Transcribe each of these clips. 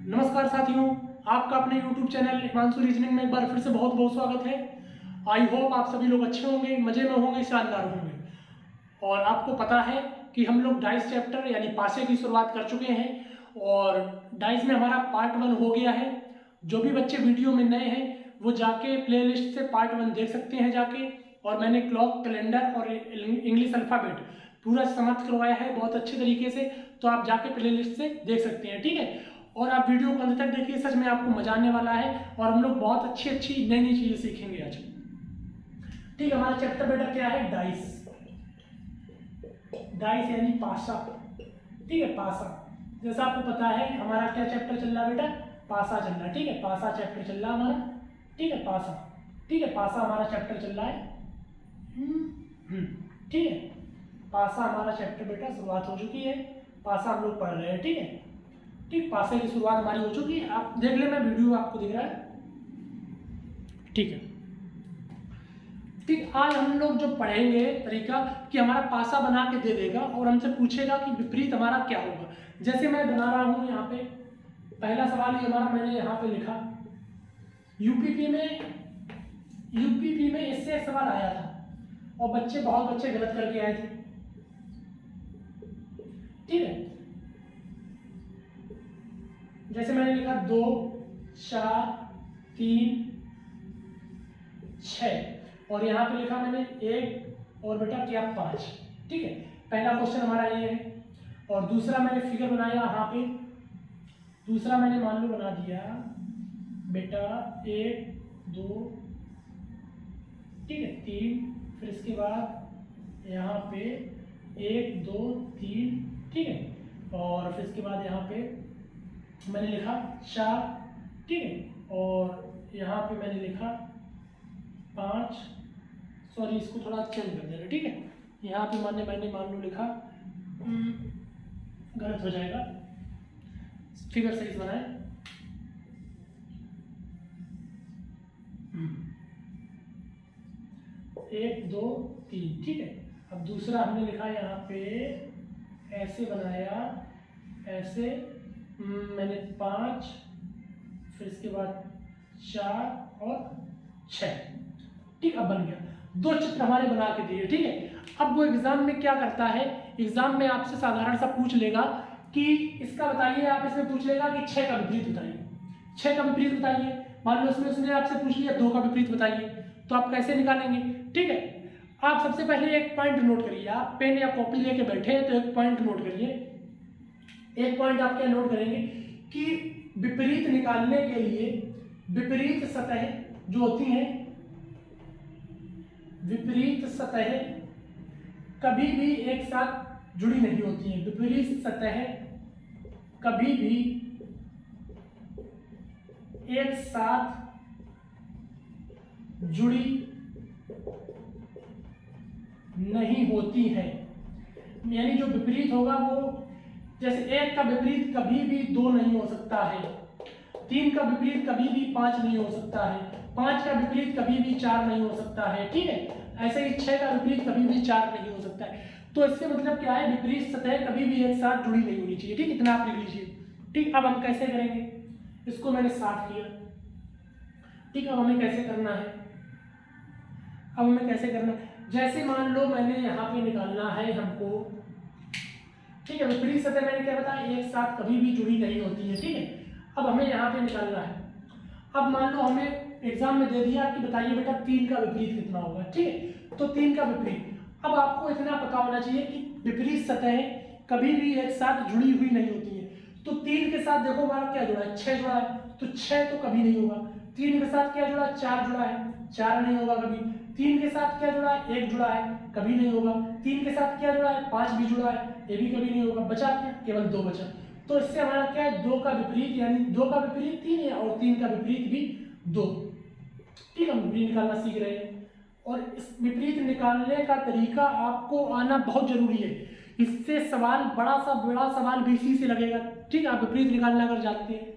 नमस्कार साथियों, आपका अपने YouTube चैनल हिमांशु रीजनिंग में एक बार फिर से बहुत बहुत स्वागत है। आई होप आप सभी लोग अच्छे होंगे, मज़े में होंगे, शानदार होंगे। और आपको पता है कि हम लोग डाइस चैप्टर यानी पासे की शुरुआत कर चुके हैं और डाइस में हमारा पार्ट 1 हो गया है। जो भी बच्चे वीडियो में नए हैं वो जाके प्लेलिस्ट से पार्ट 1 देख सकते हैं जाके। और मैंने क्लॉक, कैलेंडर और इंग्लिश अल्फ़ाबेट पूरा समाप्त करवाया है बहुत अच्छे तरीके से, तो आप जाके प्लेलिस्ट से देख सकते हैं, ठीक है। और आप वीडियो को अंत तक देखिए, सच में आपको मजा आने वाला है और हम लोग बहुत अच्छी अच्छी नई नई चीजें सीखेंगे आज। ठीक है, हमारा चैप्टर बेटा क्या है? डाइस। डाइस यानी पासा, ठीक है, पासा। जैसा आपको पता है हमारा क्या चैप्टर चल रहा है बेटा? पासा चल रहा है, ठीक है। पासा चैप्टर चल रहा है हमारा, ठीक है, पासा, ठीक है, पासा हमारा चैप्टर चल रहा है। ठीक है, पासा हमारा चैप्टर बेटा शुरुआत हो चुकी है। पासा हम लोग पढ़ रहे हैं, ठीक है। ठीक, पासे की शुरुआत हमारी हो चुकी है। आप देख ले, मैं वीडियो आपको दिख रहा है, ठीक है। ठीक, आज हम लोग जो पढ़ेंगे तरीका कि हमारा पासा बना के दे देगा और हमसे पूछेगा कि विपरीत हमारा क्या होगा। जैसे मैं बना रहा हूं यहाँ पे, पहला सवाल ही हमारा मैंने यहाँ पे लिखा। यूपीपी में इससे एक सवाल आया था और बहुत बच्चे गलत करके आए थे, ठीक है। जैसे मैंने लिखा 2, 4, 3, 6 और यहाँ पे लिखा मैंने 1 और बेटा क्या 5, ठीक है। पहला क्वेश्चन हमारा ये है। और दूसरा मैंने फिगर बनाया यहाँ पे, दूसरा मैंने मान लो बना दिया बेटा 1, 2, ठीक है, 3, फिर इसके बाद यहाँ पे 1, 2, 3, ठीक है। और फिर इसके बाद यहाँ पे मैंने लिखा 4, ठीक है। और यहाँ पे मैंने लिखा 5, सॉरी इसको थोड़ा चेंज कर देना, ठीक है। यहाँ पे मैंने मान लो लिखा, गलत हो जाएगा, फिगर सही से बनाए। 1, 2, 3, ठीक है। अब दूसरा हमने लिखा यहाँ पे ऐसे बनाया, ऐसे मैंने 5, फिर इसके बाद 4 और 6, ठीक, अब बन गया। 2 चित्र हमारे बना के दिए, ठीक है। अब वो एग्जाम में क्या करता है, एग्जाम में आपसे साधारण सा पूछ लेगा कि इसका बताइए, आप इसमें पूछ लेगा कि 6 का विपरीत बताइए, 6 का विपरीत बताइए। मान लो उसने आपसे पूछ लिया 2 का विपरीत बताइए, तो आप कैसे निकालेंगे, ठीक है। आप सबसे पहले एक पॉइंट नोट करिए, आप पेन या कॉपी लेके बैठे हैं तो एक पॉइंट नोट करिए। एक पॉइंट आप क्या नोट करेंगे कि विपरीत निकालने के लिए विपरीत सतह जो होती हैं, विपरीत सतह कभी भी एक साथ जुड़ी नहीं होती हैं। विपरीत सतह कभी भी एक साथ जुड़ी नहीं होती है। यानी जो विपरीत होगा वो, जैसे 1 का विपरीत कभी भी 2 नहीं हो सकता है, 3 का विपरीत कभी भी 5 नहीं हो सकता है, 5 का विपरीत कभी भी 4 नहीं हो सकता है, ठीक है। ऐसे ही 6 का विपरीत कभी भी 4 नहीं हो सकता है। तो इससे मतलब क्या है, विपरीत सतह कभी भी एक साथ जुड़ी नहीं होनी चाहिए, ठीक, इतना आप लिख लीजिए, ठीक। अब हम कैसे करेंगे, इसको मैंने साफ किया, ठीक। अब हमें कैसे करना है, अब हमें कैसे करना है, जैसे मान लो मैंने यहाँ पे निकालना है हमको, ठीक है। विपरीत सतह मैंने क्या बताया, एक साथ कभी भी जुड़ी नहीं होती है, ठीक है। अब हमें यहाँ पे निकालना है। अब मान लो हमें एग्जाम में दे दिया कि बताइए बेटा 3 का विपरीत कितना होगा, ठीक है। तो 3 का विपरीत, अब आपको इतना पता होना चाहिए कि विपरीत सतह कभी भी एक साथ जुड़ी हुई नहीं होती है। तो 3 के साथ देखो हमारा क्या जुड़ा है, 6 जुड़ा है, तो 6 तो कभी नहीं होगा। 3 के साथ क्या जुड़ा है, 4 जुड़ा है, 4 नहीं होगा कभी। 3 के साथ क्या जुड़ा है, 1 जुड़ा है, कभी नहीं होगा। 3 के साथ क्या जुड़ा है, 5 भी जुड़ा है, ये भी कभी नहीं होगा। बचा क्या, केवल 2 बचा। तो इससे हमारा क्या है, 2 का विपरीत, यानी 2 का विपरीत 3 है और 3 का विपरीत भी 2, ठीक, हम विपरीत निकालना सीख रहे हैं। और इस विपरीत निकालने का तरीका आपको आना बहुत जरूरी है। इससे सवाल बड़ा सवाल भी इसी से लगेगा, ठीक। आप विपरीत निकालना अगर जानते हैं,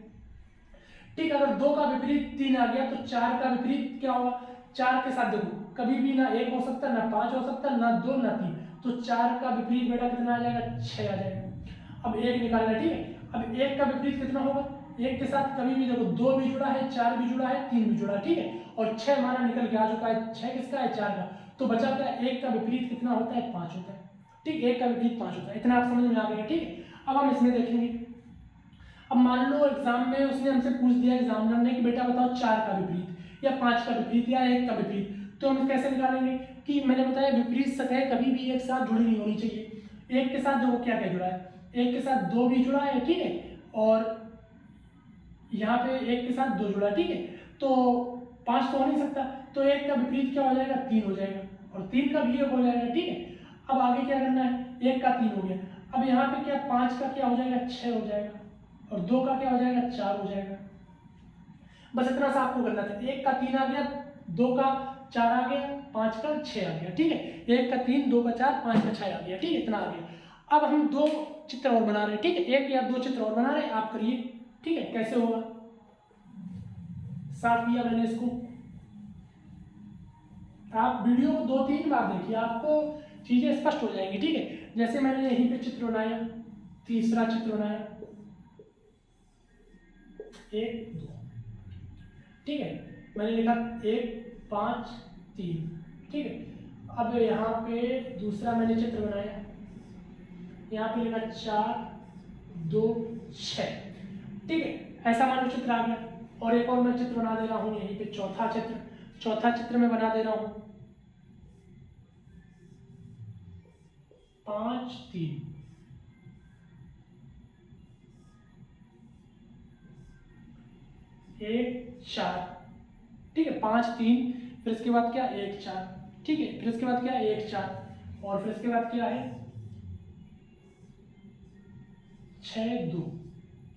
ठीक। अगर 2 का विपरीत 3 आ गया तो 4 का विपरीत क्या होगा, 4 के साथ देखो कभी भी ना 1 हो सकता, ना 5 हो सकता, ना 2, ना 3, तो 4 का विपरीत बेटा कितना आ जाएगा, 6 आ जाएगा। अब 1 निकालना, ठीक है। अब 1 का विपरीत कितना होगा, एक के साथ कभी भी देखो 2 भी जुड़ा है, 4 भी जुड़ा है, 3 भी जुड़ा है, ठीक है, और 6 हमारा निकल के आ चुका है। 6 किसका है? 4 का। तो बचा क्या? 1 का विपरीत कितना होता है? 5 होता है, ठीक। 1 का विपरीत 5 होता है। इतना आप समझ में आ गया, ठीक है। अब हम इसमें देखेंगे। अब मान लो एग्जाम में उसने हमसे पूछ दिया एग्जामिनर ने कि बेटा बताओ 4 का विपरीत या 5 का विपरीत या 1 का विपरीत, तो हम कैसे निकालेंगे? कि मैंने बताया विपरीत सतह कभी भी एक साथ जुड़ी नहीं होनी चाहिए। एक के साथ देखो क्या क्या जुड़ा है, एक के साथ 2 भी जुड़ा है, ठीक है, और यहाँ पे एक के साथ 2 जुड़ा है, ठीक है, तो 5 तो हो नहीं सकता। तो 1 का विपरीत क्या हो जाएगा? 3 हो जाएगा, और 3 का भी 1 हो जाएगा, ठीक है। अब आगे क्या करना है? 1 का 3 हो गया। अब यहाँ पे क्या 5 का क्या हो जाएगा? 6 हो जाएगा, और 2 का क्या हो जाएगा? 4 हो जाएगा। बस इतना सा आपको करना था। 1 का 3 आ गया, 2 का 4 आ गया, 5 का 6 आ गया, ठीक है। 1 का 3, 2 का 4, 5 का 6 आ गया, ठीक है, इतना आ गया। अब हम 2 चित्र और बना रहे हैं, ठीक है, 1 या 2 चित्र और बना रहे हैं, आप करिए, ठीक है। कैसे होगा? साफ किया मैंने इसको। आप वीडियो को 2-3 बार देखिए, आपको चीजें स्पष्ट हो जाएंगी, ठीक है। जैसे मैंने यहीं पे चित्र बनाया, तीसरा चित्र बनाया, 1 2, ठीक है, मैंने लिखा 1 5 3, ठीक है। अब यहाँ पे दूसरा मैंने चित्र बनाया, यहाँ पे लिखा 4 2 6, ठीक है, ऐसा मान लो चित्र आ गया। और एक और मैं चित्र बना दे रहा हूँ यहीं पे, चौथा चित्र में बना दे रहा हूँ 5 3, 1 4, ठीक है, 5 3, फिर इसके बाद क्या 1 4, ठीक है, फिर इसके बाद क्या 1 4, और फिर इसके बाद क्या है 6 2,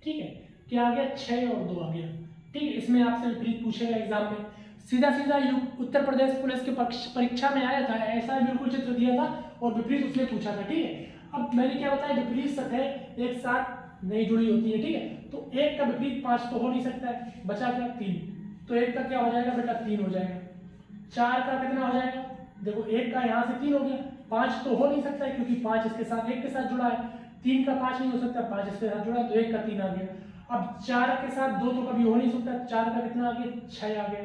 ठीक है, क्या आ गया 6 और 2 आ गया, ठीक है। इसमें आपसे विपरीत पूछेगा एग्जाम में, सीधा सीधा उत्तर प्रदेश पुलिस की परीक्षा में आया था, ऐसा बिल्कुल चित्र दिया था और विपरीत उसने पूछा था, ठीक है। अब मैंने क्या बताया, विपरीत सतह एक साथ नहीं जुड़ी होती है, ठीक है, तो 1 का विपरीत 5 तो हो नहीं सकता है, बचा क्या 3, तो 1 का क्या हो जाएगा बेटा 3 हो जाएगा। 4 का कितना हो जाएगा? देखो 1 का यहाँ से 3 हो गया, 5 तो हो नहीं सकता है क्योंकि 5 इसके साथ 1 के साथ जुड़ा है, 3 का 5 नहीं हो सकता, 5 इसके साथ जुड़ा है, तो 1 का 3 आ गया। अब 4 के साथ 2 तो कभी हो नहीं सकता, 4 का कितना आ गया 6 आ गया,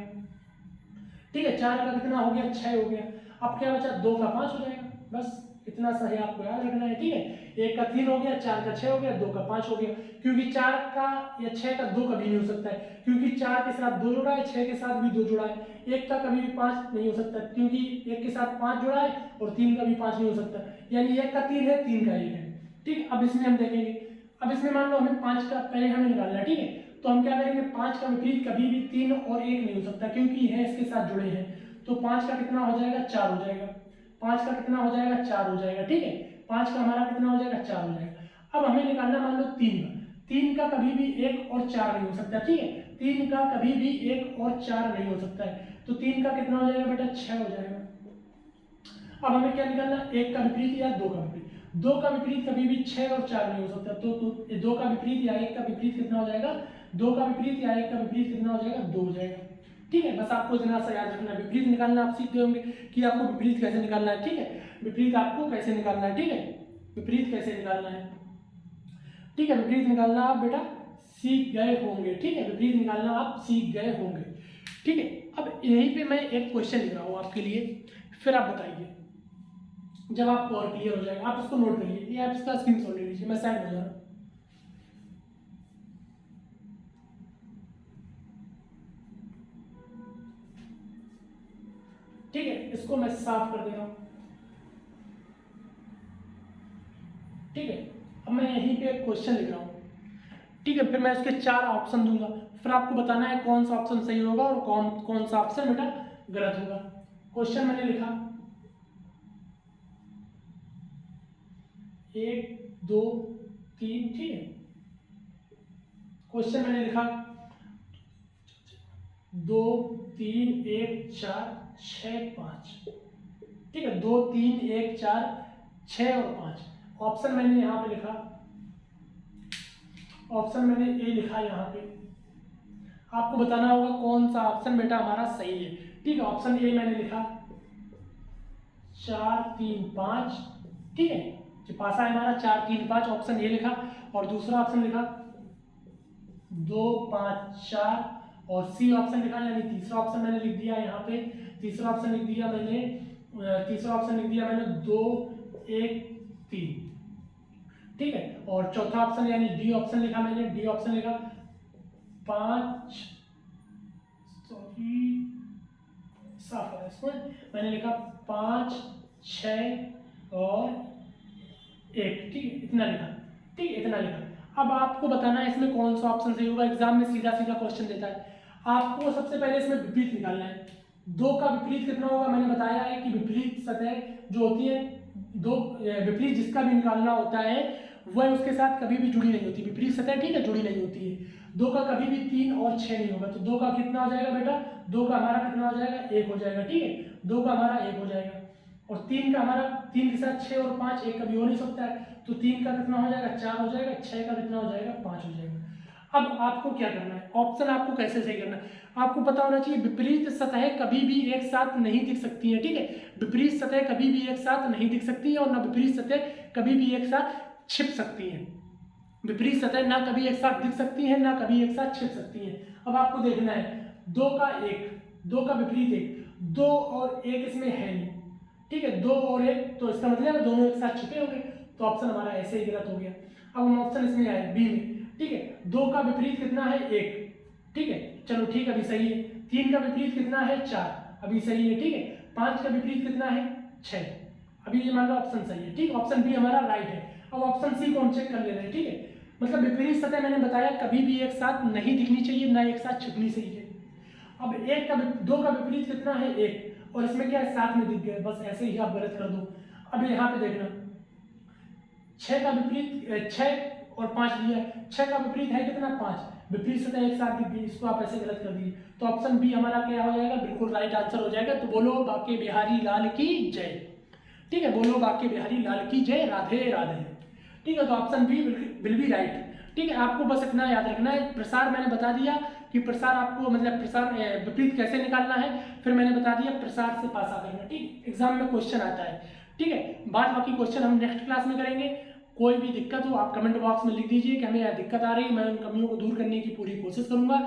ठीक है, 4 का कितना हो गया 6 हो गया। अब क्या बचा 2 का 5 हो जाएगा, बस इतना सही आपको याद रखना है, ठीक है। 1 का 3 हो गया, 4 का 6 हो गया, 2 का 5 हो गया, क्योंकि 4 का या 6 का 2 कभी नहीं हो सकता है, क्योंकि 4 के साथ 2 जुड़ा है, 6 के साथ भी 2 जुड़ा है। 1 का कभी भी 5 नहीं हो सकता क्योंकि 1 के साथ 5 जुड़ा है, और 3 का भी 5 नहीं हो सकता, यानी 1 का 3 है, 3 का 1 है, ठीक। अब इसमें हम देखेंगे, अब इसमें मान लो हमें 5 का पहले हमें निकालना है, ठीक है, तो हम क्या करेंगे 5 का विपरीत कभी भी 3 और 1 नहीं हो सकता क्योंकि है इसके साथ जुड़े हैं, तो 5 का कितना हो जाएगा 4 हो जाएगा, 5 का कितना हो जाएगा 4 हो जाएगा, ठीक है, 5 का हमारा कितना हो जाएगा 4 हो जाएगा। अब हमें निकालना मान लो 3 का कभी भी 1 और 4 नहीं हो सकता, ठीक है, 3 का कभी भी 1 और 4 नहीं हो सकता है, तो 3 का कितना हो जाएगा बेटा 6 हो जाएगा। अब हमें क्या निकालना, 1 का विपरीत या 2 का विपरीत, 2 का विपरीत कभी भी 6 और 4 नहीं हो सकता, तो 2 का विपरीत या 1 का विपरीत कितना हो जाएगा, 2 का विपरीत या 1 का विपरीत कितना हो जाएगा 2 हो जाएगा, ठीक है। बस आपको इतना सा याद रखना है, विपरीत निकालना आप सीख गए होंगे कि आपको विपरीत कैसे निकालना है, ठीक है, विपरीत आपको कैसे निकालना है, ठीक है, विपरीत कैसे निकालना है, ठीक है, विपरीत निकालना आप बेटा सीख गए होंगे, ठीक है, विपरीत निकालना आप सीख गए होंगे, ठीक है। अब यहीं पे मैं एक क्वेश्चन लिख रहा हूँ आपके लिए, फिर आप बताइए जब आपको और क्लियर हो जाएगा, आप इसको नोट करिए, ये आप इसका स्क्रीनशॉट ले लीजिए, मैं साइड हो जा रहा हूँ। ठीक है, इसको मैं साफ कर दे रहा हूँ, ठीक है। अब मैं यहीं पे एक क्वेश्चन लिख रहा हूँ, ठीक है, फिर मैं इसके 4 ऑप्शन दूंगा, फिर आपको बताना है कौन सा ऑप्शन सही होगा और कौन सा ऑप्शन बेटा गलत होगा। क्वेश्चन मैंने लिखा 1 2 3, ठीक है, क्वेश्चन मैंने लिखा 2 3 1 4 6 5, ठीक है, 2 3 1 4 6 और 5। ऑप्शन मैंने यहाँ पे लिखा, ऑप्शन मैंने ए लिखा यहाँ पे, आपको बताना होगा कौन सा ऑप्शन बेटा हमारा सही है, ठीक है। ऑप्शन ए मैंने लिखा 4 3 5, ठीक है, जो पासा है हमारा 4 3 5, ऑप्शन ए लिखा, और दूसरा ऑप्शन लिखा 2 5 4 और सी ऑप्शन लिखा, यानी तीसरा ऑप्शन मैंने लिख दिया यहाँ पे। तीसरा ऑप्शन लिख दिया मैंने 2 1 3, ठीक है। और चौथा ऑप्शन यानी डी ऑप्शन लिखा मैंने, डी ऑप्शन लिखा 5, सॉरी साफ है इसमें, मैंने लिखा 5 6 और 1, ठीक है, इतना लिखा, ठीक है, इतना लिखा। अब आपको बताना है इसमें कौन सा ऑप्शन सही होगा। एग्जाम में सीधा सीधा क्वेश्चन देता है, आपको सबसे पहले इसमें विपरीत निकालना है। 2 का विपरीत कितना होगा, मैंने बताया है कि विपरीत सतह जो होती है, दो विपरीत जिसका भी निकालना होता है वह उसके साथ कभी भी जुड़ी नहीं होती, विपरीत सतह, ठीक है, जुड़ी नहीं होती है। 2 का कभी भी 3 और 6 नहीं होगा, तो 2 का कितना हो जाएगा बेटा, 2 का हमारा कितना हो जाएगा, 1 हो जाएगा, ठीक है, 2 का हमारा 1 हो जाएगा। और 3 का हमारा 3 के साथ 6 और 5 एक कभी हो नहीं सकता है, तो 3 का कितना हो जाएगा, 4 हो जाएगा, 6 का कितना हो जाएगा, 5 हो जाएगा। अब आपको क्या करना है, ऑप्शन आपको कैसे सही करना है, आपको पता होना चाहिए विपरीत सतह कभी भी एक साथ नहीं दिख सकती है, ठीक है, विपरीत सतह कभी भी एक साथ नहीं दिख सकती है और ना विपरीत सतह कभी भी एक साथ छिप सकती है। विपरीत सतह ना कभी एक साथ दिख सकती है, ना कभी एक साथ छिप सकती है। अब आपको देखना है 2 का 1, 2 का विपरीत 1, 2 और 1 इसमें है नहीं, ठीक है, 2 और 1, तो इसका मतलब है दोनों एक साथ छिपे होंगे, तो ऑप्शन हमारा ऐसे ही गलत हो गया। अब हम ऑप्शन इसमें आए बी में, ठीक है, 2 का विपरीत कितना है, 1, ठीक है, चलो ठीक है, अभी सही है। 3 का विपरीत कितना है, 4, अभी सही है, ठीक है। 5 का विपरीत कितना है, 6, अभी ये मान लो ऑप्शन सही है, ठीक, ऑप्शन बी हमारा राइट है। अब ऑप्शन सी को हम चेक कर ले रहे हैं, ठीक है, मतलब विपरीत सतह मैंने बताया कभी भी एक साथ नहीं दिखनी चाहिए, ना एक साथ छिपनी चाहिए। अब 2 का विपरीत कितना है, 1, और इसमें क्या है, साथ में दिख गया, बस ऐसे ही आप गलत कर दो। अब यहाँ पे देखना 6 का विपरीत 6 और 5 दिया है, 6 का विपरीत है कितना, 5, विपरीत सतह एक साथ दिख गई, इसको आप ऐसे गलत कर दिए, तो ऑप्शन बी हमारा क्या हो जाएगा, बिल्कुल राइट आंसर हो जाएगा। तो बोलो बांके बिहारी लाल की जय, ठीक है, बोलो बांके बिहारी लाल की जय, राधे राधे, ठीक है, तो option B will be right, ठीक है। आपको बस इतना याद रखना है, प्रसार मैंने बता दिया कि प्रसार आपको मतलब प्रसार विपरीत कैसे निकालना है, फिर मैंने बता दिया प्रसार से पासा करना, ठीक, एग्जाम में क्वेश्चन आता है, ठीक है। बाद बाकी क्वेश्चन हम नेक्स्ट क्लास में करेंगे। कोई भी दिक्कत हो आप कमेंट बॉक्स में लिख दीजिए कि हमें यह दिक्कत आ रही है, मैं उन कमियों को दूर करने की पूरी कोशिश करूंगा।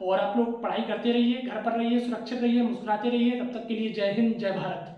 और आप लोग पढ़ाई करते रहिए, घर पर रहिए, सुरक्षित रहिए, मुस्कुराते रहिए। तब तक के लिए जय हिंद, जय भारत।